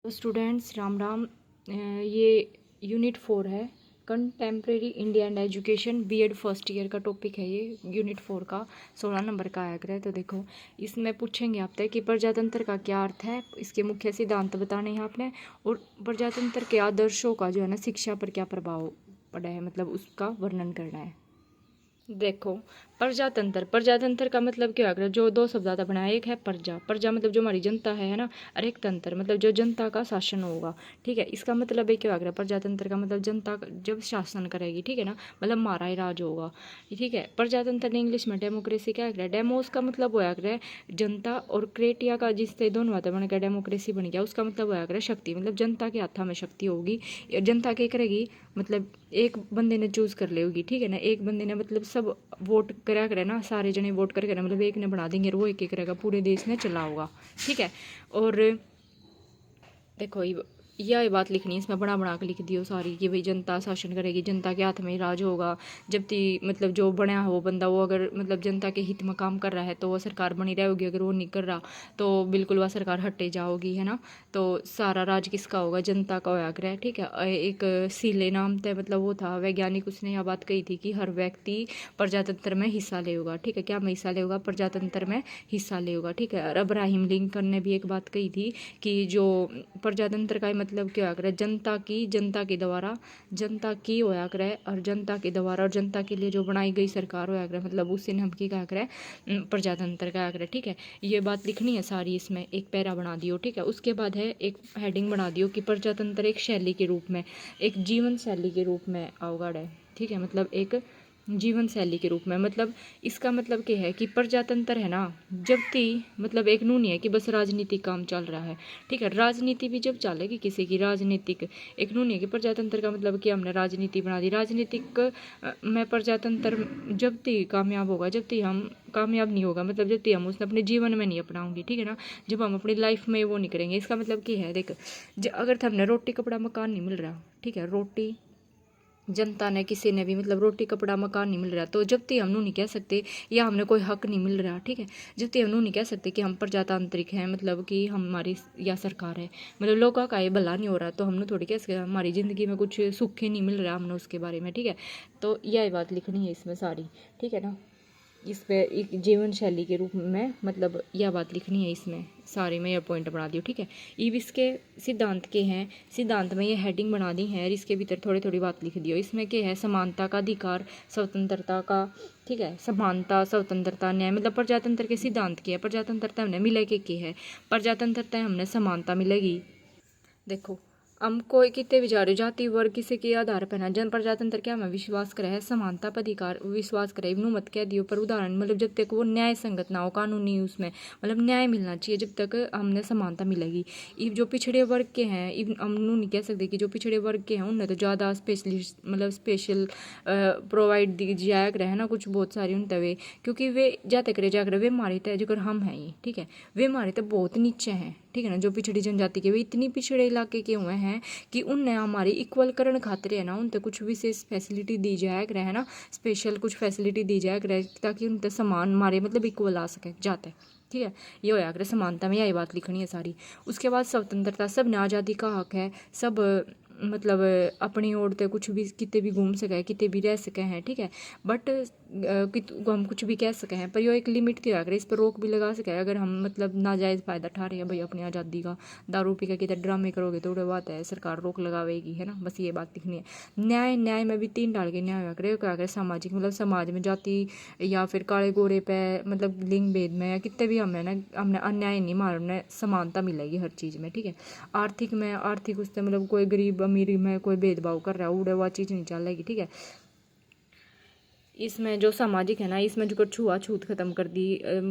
तो स्टूडेंट्स राम राम। ये यूनिट 4 है, contemporary India and education BEd first year का टॉपिक है। ये यूनिट 4 का 16 नंबर का आया है। तो देखो, इसमें पूछेंगे आपसे कि प्रजातंत्र का क्या अर्थ है, इसके मुख्य सिद्धांत बताने हैं आपने, और प्रजातंत्र के आदर्शों का जो है ना शिक्षा पर क्या प्रभाव पड़ा है, मतलब उसका वर्णन करना है। देखो, प्रजातंत्र का मतलब क्या है, जो दो शब्द आता बनाया। एक है प्रजा मतलब जो हमारी जनता है ना, और एक तंत्र मतलब जो जनता का शासन होगा। ठीक है, इसका मतलब है क्या है, प्रजातंत्र का मतलब जनता जब शासन करेगी, ठीक है ना, मतलब हमारा ही राज होगा। ठीक है, प्रजातंत्र ने इंग्लिश में डेमोक्रेसी क्या है, डेमोस का मतलब होया करे जनता, और क्रेटिया का जिससे दोनों आता बन गया डेमोक्रेसी बन गया, उसका मतलब होया करे शक्ति, मतलब जनता के हाथा में शक्ति होगी। जनता क्या करेगी, मतलब एक बंदे ने चूज कर लेगी, ठीक है ना, एक बंदे ने मतलब सब वोट करा करे ना, सारे जने वोट करके ना, मतलब एक ने बना देंगे और वो एक करेगा, पूरे देश ने चला होगा। ठीक है, और देखो यह बात लिखनी है, इसमें बड़ा बना के लिख दियो सारी कि भाई जनता शासन करेगी, जनता के हाथ में ही राज होगा। जब ती मतलब जो बना हो बंदा, वो अगर मतलब जनता के हित में काम कर रहा है तो वह सरकार बनी रहेगी, अगर वो नहीं कर रहा तो बिल्कुल वह सरकार हटे जाओगी, है ना। तो सारा राज किसका होगा, जनता का होया करे। ठीक है, एक सीले नाम थे, मतलब वो था वैज्ञानिक, उसने यह बात कही थी कि हर व्यक्ति प्रजातंत्र में हिस्सा लेगा। ठीक है, क्या में हिस्सा लेगा, प्रजातंत्र में हिस्सा लेगा। ठीक है, और अब्राहम लिंकन ने भी एक बात कही थी कि जो प्रजातंत्र का मतलब क्या होया करे, जनता के द्वारा जनता की होया करे, और जनता के द्वारा और जनता के लिए जो बनाई गई सरकार होया करे, मतलब उससे हम की कहा करे, प्रजातंत्र का करे। ठीक है, ये बात लिखनी है सारी, इसमें एक पैरा बना दियो। ठीक है, उसके बाद है एक हेडिंग बना दियो कि प्रजातंत्र एक शैली के रूप में, एक जीवन शैली के रूप में अवगढ़ है। ठीक है, मतलब एक जीवन शैली के रूप में, मतलब इसका मतलब क्या है कि प्रजातंत्र है ना, जब ती मतलब एक नूनी है कि बस राजनीतिक काम चल रहा है। ठीक है, राजनीति भी जब चलेगी किसी की राजनीतिक, एक नूनी है कि प्रजातंत्र का मतलब कि हमने राजनीति बना दी, राजनीतिक में प्रजातंत्र जब ती कामयाब होगा, जब ती हम कामयाब नहीं होगा, मतलब जब ती हम उसने अपने जीवन में नहीं अपनाऊंगी। ठीक है ना, जब हम अपनी लाइफ में वो नहीं करेंगे। इसका मतलब क्या है, देख अगर हमने रोटी कपड़ा मकान नहीं मिल रहा, ठीक है, रोटी जनता ने किसी ने भी मतलब रोटी कपड़ा मकान नहीं मिल रहा, तो जब तक हम नहीं कह सकते, या हमने कोई हक नहीं मिल रहा, ठीक है, जब तक हम नहीं कह सकते कि हम प्रजातांत्रिक हैं, मतलब कि हमारी या सरकार है, मतलब लोगों का ये भला नहीं हो रहा, तो हमने थोड़ी कह सकते हमारी ज़िंदगी में कुछ सुख ही नहीं मिल रहा हमने उसके बारे में। ठीक है, तो यह बात लिखनी है इसमें सारी। ठीक है ना, इस पे एक जीवन शैली के रूप में, मतलब यह बात लिखनी है इसमें सारे में, यह पॉइंट बना दियो। ठीक है, अब इसके सिद्धांत के हैं, सिद्धांत में ये हेडिंग बना दी है, और इसके भीतर थोड़ी थोड़ी बात लिख दियो। इसमें क्या है, समानता का अधिकार, स्वतंत्रता का, ठीक है, समानता स्वतंत्रता न्याय, मतलब प्रजातंत्र के सिद्धांत क्या है, प्रजातंत्रता हमने मिले के है, प्रजातंत्रता हमने समानता मिलेगी। देखो, हम कोई कितने भी जा रहे जाति वर्ग किसी के आधार पर ना, जन प्रजातंत्र क्या हमें विश्वास करे है, समानता पर अधिकार विश्वास करे, इवनु मत कह दियो, पर उदाहरण मतलब जब तक वो न्याय संगत ना हो, कानूनी उसमें मतलब न्याय मिलना चाहिए, जब तक हमने समानता मिलेगी। इव जो पिछड़े वर्ग के हैं, इव हम नहीं कह सकते कि जो पिछड़े वर्ग के हैं उन्हें तो ज़्यादा स्पेशलिस्ट मतलब स्पेशल प्रोवाइड दी जाया करे है ना, कुछ बहुत सारी उन तवे, क्योंकि वे जाते करे जाकर वे मारे थे जो हम हैं ये। ठीक है, वे मारे तो बहुत नीचे हैं। ठीक है ना, जो पिछड़ी जनजाति के वे इतनी पिछड़े इलाके के हुए हैं कि उनने हमारी इक्वल करण खातिर है ना, उनते कुछ विशेष फैसिलिटी दी जाए करे है ना, स्पेशल कुछ फैसिलिटी दी जाए करे, ताकि उनते समान हमारे मतलब इक्वल आ सके जाते। ठीक है, ये होया करे समानता में, यही बात लिखनी है सारी। उसके बाद स्वतंत्रता, सब ने आज़ादी का हक है, सब मतलब अपनी ओर ते कुछ भी कितने भी घूम सके, कितने भी रह सके हैं। ठीक है, बट हम कुछ भी कह सके हैं, पर यो एक लिमिट थी, अगर इस पर रोक भी लगा सके, अगर हम मतलब नाजायज़ फ़ायदा उठा रहे हैं भाई अपनी आज़ादी का, दारू पी के कितने ड्रामे करोगे तो उड़े बात है, सरकार रोक लगावेगी, है ना, बस ये बात लिखनी है। न्याय में भी 3 डाल के न्याय होया करे, क्या करे, सामाजिक मतलब समाज में जाति या फिर काले गोरे पे मतलब लिंग भेद में या कितने भी हमने अन्याय नहीं मारना, समानता मिलेगी हर चीज़ में। ठीक है, आर्थिक उससे मतलब कोई गरीब अमीर में कोई भेदभाव कर रहा है, उड़े वह चीज़ नहीं चलेगी। ठीक है, इसमें जो सामाजिक है ना, इसमें जो छुआछूत खत्म कर दी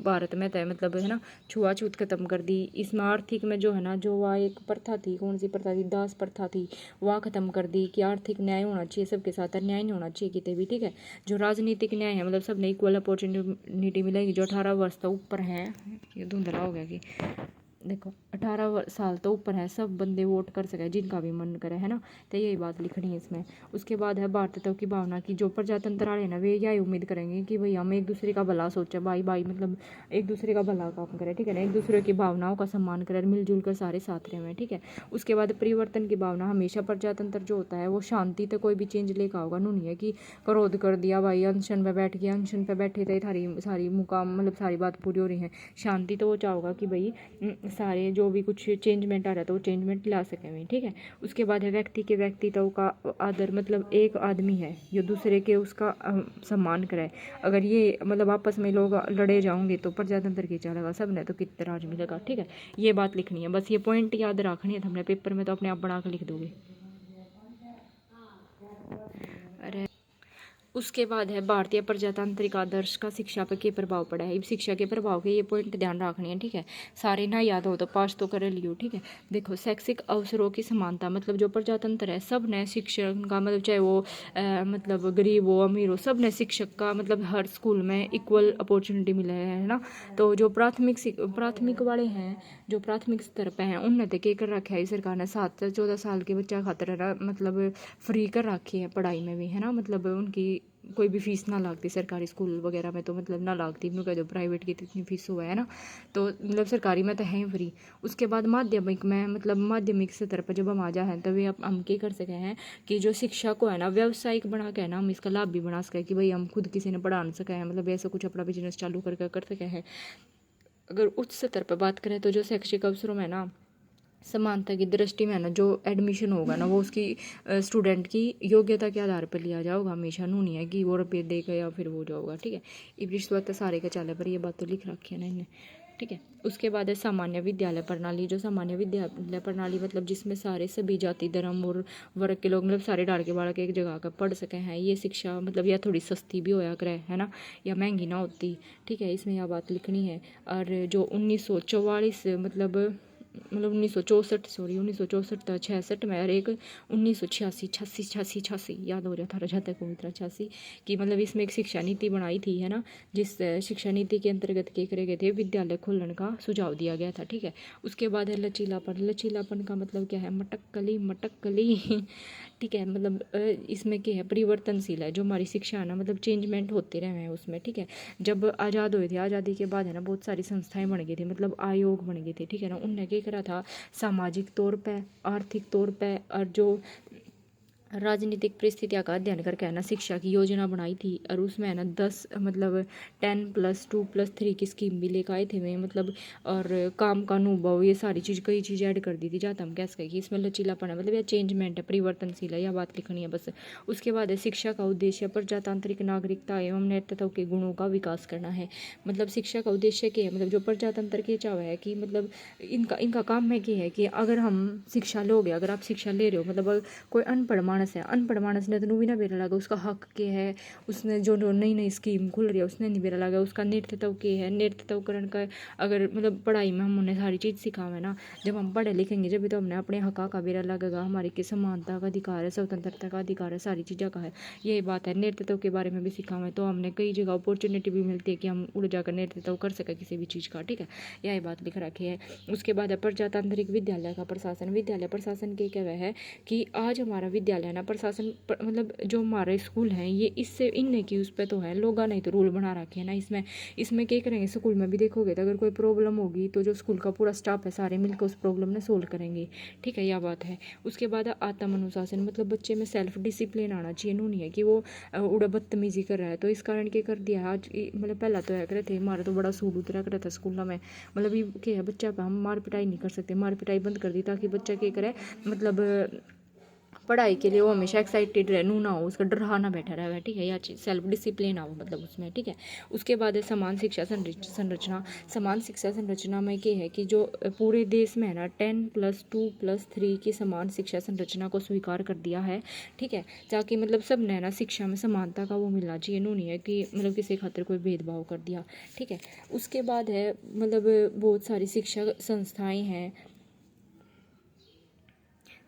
भारत में तय मतलब है ना, छुआछूत खत्म कर दी। इसमें आर्थिक में जो है ना, जो वह एक प्रथा थी, कौन सी प्रथा थी, दास प्रथा थी, वह खत्म कर दी कि आर्थिक न्याय होना चाहिए सबके साथ, अन्याय नहीं होना चाहिए कितने भी। ठीक है, जो राजनीतिक न्याय है, मतलब सबने इक्वल अपॉर्चुनिटी मिलेगी, जो 18 वर्ष तक ऊपर हैं, ये धुंधला हो गया कि देखो 18 साल तो ऊपर है, सब बंदे वोट कर सके जिनका भी मन करे, है ना। तो यही बात लिखनी है इसमें। उसके बाद है भारतीयता की भावना की जो प्रजातंत्र वाले ना वे यही उम्मीद करेंगे कि भाई हम एक दूसरे का भला सोचे, भाई भाई मतलब एक दूसरे का भला काम करें, ठीक है ना, एक दूसरे की भावनाओं का सम्मान करें, मिलजुल कर सारे साथ रहें, ठीक है। उसके बाद परिवर्तन की भावना, हमेशा प्रजातंत्र जो होता है वो शांति तक कोई भी चेंज लेकर होगा, नहीं है कि क्रोध कर दिया भाई, अनशन पे बैठ गया, अनशन पे बैठे थे थारी सारी मुकाम मतलब सारी बात पूरी हो रही है। शांति तो वो चाहोगा कि भाई सारे जो भी कुछ चेंजमेंट आ रहा था वो चेंजमेंट ला सके मैं, ठीक है। उसके बाद है व्यक्ति के व्यक्तित्व का आदर, मतलब एक आदमी है जो दूसरे के उसका सम्मान करे। अगर ये मतलब आपस में लोग लड़े जाओगे तो प्रजातंत्र की चलेगा, सब ने तो कितना राज मिलेगा, ठीक है। ये बात लिखनी है, बस ये पॉइंट याद रखनी है, हमने पेपर में तो अपने आप बना कर लिख दोगे। अरे उसके बाद है भारतीय प्रजातांत्रिक आदर्श का शिक्षा पर क्या प्रभाव पड़ा है। शिक्षा के प्रभाव के ये पॉइंट ध्यान रखने हैं, ठीक है। सारे ना याद हो तो पास तो कर लियो, ठीक है। देखो शैक्षिक अवसरों की समानता, मतलब जो प्रजातंत्र है सब ने शिक्षण का मतलब चाहे वो मतलब गरीब हो अमीर हो, सब ने शिक्षक का मतलब हर स्कूल में इक्वल अपॉर्चुनिटी मिला है ना। तो जो प्राथमिक वाले हैं, जो प्राथमिक स्तर पे हैं, उनने तो क्या कर रखा है सरकार ने, 7 से 14 साल के बच्चा खातर है मतलब फ्री कर रखी है पढ़ाई में भी, है ना। मतलब उनकी कोई भी फीस ना लगती सरकारी स्कूल वगैरह में, तो मतलब ना लगती, क्योंकि जो प्राइवेट की इतनी फीस हुआ है ना, तो मतलब सरकारी में तो है ही फ्री। उसके बाद माध्यमिक में, मतलब माध्यमिक स्तर पर जब हम आ जाए तो वे हम क्या कर सके हैं कि जो शिक्षा को है ना व्यावसायिक बना के है ना, हम इसका लाभ भी बना सकें कि भाई हम खुद किसी ने पढ़ा नहीं सके हैं, मतलब ऐसा कुछ अपना बिजनेस चालू करके कर सके हैं। अगर उच्च स्तर पर बात करें तो जो शैक्षिक अवसरों में ना समानता की दृष्टि में ना जो एडमिशन होगा ना वो उसकी स्टूडेंट की योग्यता के आधार पर लिया जाएगा, हमेशा नहीं है कि वो रुपये देगा या फिर वो जाओगा, ठीक है। इस बात सारे का चाले पर ये बात तो लिख रखी है ना इन्हें, ठीक है। उसके बाद है सामान्य विद्यालय प्रणाली। जो सामान्य विद्यालय प्रणाली मतलब जिसमें सारे सभी जाति धर्म और वर्ग के लोग मतलब सारे डाल के बाढ़ के एक जगह का पढ़ सके हैं। ये शिक्षा मतलब यह थोड़ी सस्ती भी होया करे, है ना, या महंगी ना होती, ठीक है। इसमें यह बात लिखनी है। और जो 1944 मतलब 1964 सॉरी 1964 था 66 में, और एक 1986 86 याद हो रहा था रजा तक को 86 की, मतलब इसमें एक शिक्षा नीति बनाई थी, है ना, जिस शिक्षा नीति के अंतर्गत क्या करे गए थे, विद्यालय खोलने का सुझाव दिया गया था, ठीक है। उसके बाद है लचीलापन। लचीलापन का मतलब क्या है, मटक्कली ठीक है। मतलब इसमें क्या है, परिवर्तनशील है जो हमारी शिक्षा है ना, मतलब चेंजमेंट होते रहे हैं उसमें, ठीक है। जब आज़ाद हुए थे, आज़ादी के बाद है ना बहुत सारी संस्थाएं बन गई थी, मतलब आयोग बन गए थे, ठीक है ना। उनने क्या करा था, सामाजिक तौर पे, आर्थिक तौर पे और जो राजनीतिक परिस्थितियों का अध्ययन करके है ना शिक्षा की योजना बनाई थी। और उसमें है ना 10 मतलब 10+2+3 की स्कीम भी लेकर आए थे वे, मतलब और काम का अनुभव, ये सारी चीज़ कई चीज़ ऐड कर दी थी, जाता हम कैसे कि इसमें लचीलापन है, मतलब यह चेंजमेंट है, परिवर्तनशील है, यह बात लिखनी है बस। उसके बाद है शिक्षा का उद्देश्य प्रजातांत्रिक नागरिकता एवं नेतृत्व के गुणों का विकास करना है। मतलब शिक्षा का उद्देश्य क्या है, मतलब जो प्रजातंत्र के चाव है कि मतलब इनका इनका काम में क्या है कि अगर हम शिक्षा लोगे, अगर आप शिक्षा ले रहे हो, मतलब कोई अनपढ़ मानस है, अनपढ़ मानस ने तो भी ना बेरा लगा उसका हक के है, उसने जो नई नई स्कीम खुल रही है उसने नहीं बेरा लगा, उसका नेतृत्व के है, नेतृत्वकरण का। अगर मतलब पढ़ाई में हम उन्हें सारी चीज़ सिखावे ना, जब हम पढ़े लिखेंगे जब भी तो हमने अपने हक का बेरा लगेगा, हमारी की समानता का अधिकार है, स्वतंत्रता का अधिकार है, सारी चीज़ों का है, यही बात है। नेतृत्व के बारे में भी सिखावे तो हमने कई जगह अपॉर्चुनिटी भी मिलती है कि हम उड़ जाकर नेतृत्व कर सके किसी भी चीज़ का, ठीक है, यही बात लिख रखी है। उसके बाद है प्रजातांत्रिक विद्यालय का प्रशासन। विद्यालय प्रशासन के क्या है कि आज हमारा विद्यालय ना प्रशासन मतलब जो हमारे स्कूल हैं ये इससे इनने की उस पर तो है, लोग नहीं तो रूल बना रखे हैं ना। इसमें क्या करेंगे, स्कूल में भी देखोगे तो अगर कोई प्रॉब्लम होगी तो जो स्कूल का पूरा स्टाफ है सारे मिलकर उस प्रॉब्लम ने सोल्व करेंगे, ठीक है, यह बात है। उसके बाद आत्म अनुशासन, मतलब बच्चे में सेल्फ डिसिप्लिन आना चाहिए, नहीं है कि वो उड़ा बदतमीजी कर रहा है। तो इस कारण क्या कर दिया आज, मतलब पहला तो है करे थे हमारा तो बड़ा सूट उतरा कर था स्कूलों में, मतलब ये क्या है बच्चा पर हम मार पिटाई नहीं कर सकते, मार पिटाई बंद कर दी ताकि बच्चा क्या करे, मतलब पढ़ाई के लिए वो हमेशा एक्साइटेड रहे, ना हो उसका डर ना बैठा रहेगा, ठीक है, या सेल्फ डिसिप्लिन आओ मतलब उसमें, ठीक है। उसके बाद है समान शिक्षा संरचना। समान शिक्षा संरचना में क्या है कि जो पूरे देश में है ना 10+2+3 की समान शिक्षा संरचना को स्वीकार कर दिया है, ठीक है, ताकि मतलब सब ने ना शिक्षा में समानता का वो मिलना चाहिए, नहीं है कि मतलब किसी खातिर कोई भेदभाव कर दिया, ठीक है। उसके बाद है मतलब बहुत सारी शिक्षा संस्थाएं हैं,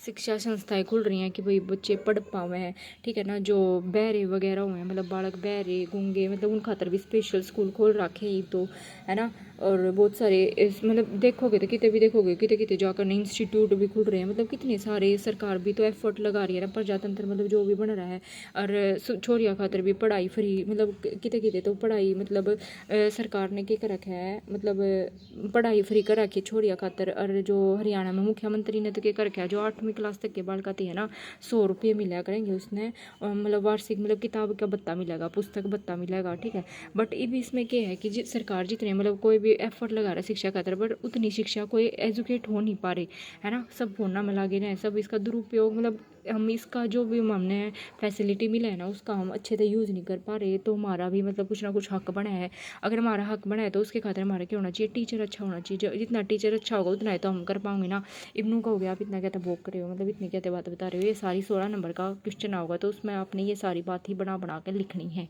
शिक्षा संस्थाएं खुल रही हैं कि भाई बच्चे पढ़ पावे हैं, ठीक है ना। जो बहरे वगैरह हुए हैं, मतलब बालक बहरे गूंगे, मतलब उन खातर भी स्पेशल स्कूल खोल रखे हैं तो, है ना। और बहुत सारे मतलब देखोगे तो कितने भी देखोगे कितने कितने जाकर नए इंस्टीट्यूट भी खुल रहे हैं, मतलब कितने सारे सरकार भी तो एफर्ट लगा रही है ना प्रजातंत्र मतलब जो भी बन रहा है। और छोरिया खातर भी पढ़ाई फ्री, मतलब कितने कितने तो पढ़ाई मतलब सरकार ने क्या कर रखा है, मतलब पढ़ाई फ्री कर रखी है छोरिया खातर। और जो हरियाणा में मुख्यमंत्री ने तो क्या कर रखा है, जो 8वीं क्लास तक के बाल का है ना 100 रुपये मिला करेंगे उसने, मतलब वार्षिक मतलब किताब का भत्ता मिलेगा, पुस्तक भत्ता मिलेगा, ठीक है। बट अब इसमें क्या है कि सरकार जितने मतलब कोई भी एफर्ट लगा रहा है शिक्षा खातर, बट उतनी शिक्षा कोई एजुकेट हो नहीं पा रही है ना, सब फोन में लगे रहे, सब इसका दुरुपयोग, मतलब हम इसका जो भी हमने फैसिलिटी मिला है ना उसका हम अच्छे से यूज़ नहीं कर पा रहे, तो हमारा भी मतलब कुछ ना कुछ हक बना है। अगर हमारा हक बना है तो उसके खातिर हमारा क्या होना चाहिए, टीचर अच्छा होना चाहिए, जितना टीचर अच्छा होगा उतना ही तो हम कर पाओगे ना। इब्नू कहोगे आप इतना क्या भोग कर रहे हो, मतलब इतनी क्या बात बता रहे हो, ये सारी 16 नंबर का क्वेश्चन होगा तो उसमें आपने ये सारी बात ही बना कर लिखनी है।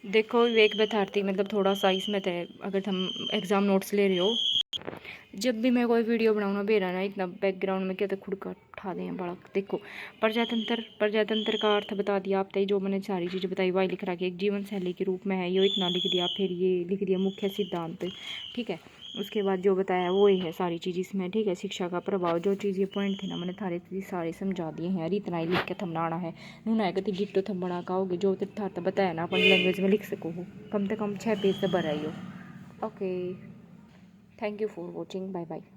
देखो विवेक विद्यार्थी मतलब थोड़ा सा इसमें थे, अगर हम एग्ज़ाम नोट्स ले रहे हो, जब भी मैं कोई वीडियो बनाऊँ ना बेरा ना इतना बैकग्राउंड में क्या तो खुद का उठा दें बड़ा। देखो प्रजातंत्र का अर्थ बता दिया आपने, जो मैंने सारी चीज़ें बताई वही लिख रहा कि एक जीवन शैली के रूप में है, ये इतना लिख दिया, फिर ये लिख दिया मुख्य सिद्धांत, ठीक है। उसके बाद जो बताया वो ही है सारी चीज़ इसमें, ठीक है। शिक्षा का प्रभाव जो चीज़ ये पॉइंट थे ना मैंने सारे समझा दिए हैं, अरे इतना ही लिख के थमना आना है नूना है कि गिफ्ट थम बना काओगे जो था बताया ना अपन लैंग्वेज में लिख सको हो, कम से कम 6 पेज से भर आई हो। Okay, thank you for watching, bye bye.